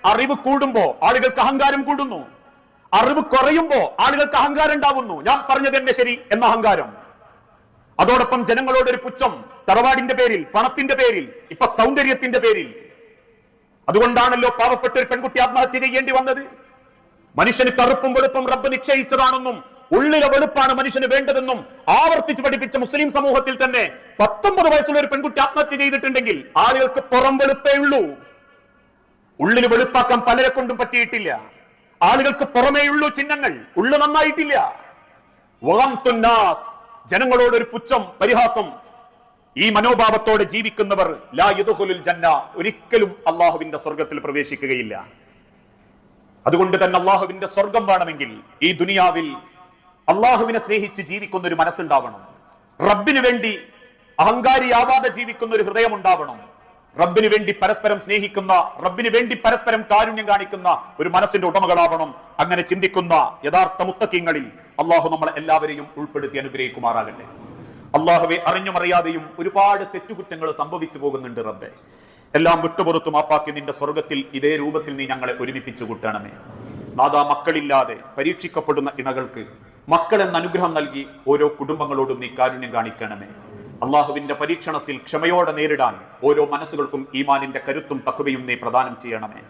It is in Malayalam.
അറിവ് കൂടുമ്പോ ആളുകൾക്ക് അഹങ്കാരം കൂടുന്നു, അറിവ് കുറയുമ്പോ ആളുകൾക്ക് അഹങ്കാരം ഉണ്ടാവുന്നു. ഞാൻ പറഞ്ഞത് തന്നെ ശരി എന്ന അഹങ്കാരം. അതോടൊപ്പം ജനങ്ങളോടൊരു പുച്ഛം, തറവാടിന്റെ പേരിൽ, പണത്തിന്റെ പേരിൽ, ഇപ്പൊ സൗന്ദര്യത്തിന്റെ പേരിൽ. അതുകൊണ്ടാണല്ലോ പാവപ്പെട്ട ഒരു പെൺകുട്ടി ആത്മഹത്യ ചെയ്യേണ്ടി വന്നത്. മനുഷ്യന് കറുപ്പും വെളുപ്പും റബ്ബ് നിശ്ചയിച്ചതാണെന്നും ഉള്ളിലെ വെളുപ്പാണ് മനുഷ്യന് വേണ്ടതെന്നും ആവർത്തിച്ച് പഠിപ്പിച്ച മുസ്ലിം സമൂഹത്തിൽ തന്നെ 19 വയസ്സുള്ള ഒരു പെൺകുട്ടി ആത്മഹത്യ ചെയ്തിട്ടുണ്ടെങ്കിൽ ആളുകൾക്ക് പുറം വെളുപ്പേ ഉള്ളൂ, ഉള്ളിന് വെളുപ്പാക്കാൻ പലരെ കൊണ്ടും പറ്റിയിട്ടില്ല. ആളുകൾക്ക് പുറമേയുള്ളൂ ചിഹ്നങ്ങൾ, ഉള്ളു നന്നായിട്ടില്ല. ജനങ്ങളോടൊരു പുച്ഛം, പരിഹാസം. ഈ മനോഭാവത്തോടെ ജീവിക്കുന്നവർ ലാ യദ്ഖുലുൽ ജന്ന, ഒരിക്കലും അള്ളാഹുവിന്റെ സ്വർഗത്തിൽ പ്രവേശിക്കുകയില്ല. അതുകൊണ്ട് തന്നെ അള്ളാഹുവിന്റെ സ്വർഗം വേണമെങ്കിൽ ഈ ദുനിയാവിൽ അള്ളാഹുവിനെ സ്നേഹിച്ച് ജീവിക്കുന്ന ഒരു മനസ്സുണ്ടാവണം. റബ്ബിന് വേണ്ടി അഹങ്കാരിയാവാതെ ജീവിക്കുന്ന ഒരു ഹൃദയം ഉണ്ടാവണം. റബ്ബിന് വേണ്ടി പരസ്പരം സ്നേഹിക്കുന്ന, റബ്ബിന് വേണ്ടി പരസ്പരം കാരുണ്യം കാണിക്കുന്ന ഒരു മനസ്സിന്റെ ഉടമകളാവണം. അങ്ങനെ ചിന്തിക്കുന്ന യഥാർത്ഥ മുത്തഖീങ്ങളിൽ അള്ളാഹു നമ്മളെ എല്ലാവരെയും ഉൾപ്പെടുത്തി അനുഗ്രഹിക്കുമാറാകട്ടെ. അള്ളാഹുവെ, അറിഞ്ഞുമറിയാതെയും ഒരുപാട് തെറ്റുകുറ്റങ്ങൾ സംഭവിച്ചു പോകുന്നുണ്ട് റബ്ബെ. എല്ലാം വിട്ടുപുറത്തു മാപ്പാക്കി നിന്റെ സ്വർഗത്തിൽ ഇതേ രൂപത്തിൽ നീ ഞങ്ങളെ ഒരുമിപ്പിച്ചു കൂട്ടണമേ. നാദാ, മക്കളില്ലാതെ പരീക്ഷിക്കപ്പെടുന്ന ഇണകൾക്ക് മക്കളെന്ന അനുഗ്രഹം നൽകി ഓരോ കുടുംബങ്ങളോടും നീ കാരുണ്യം കാണിക്കണമേ. അള്ളാഹുവിന്റെ പരീക്ഷണത്തിൽ ക്ഷമയോടെ നേരിടാൻ ഓരോ മനസ്സുകൾക്കും ഈമാനിന്റെ കരുത്തും തഖ്വയും നീ പ്രദാനം ചെയ്യണമേ.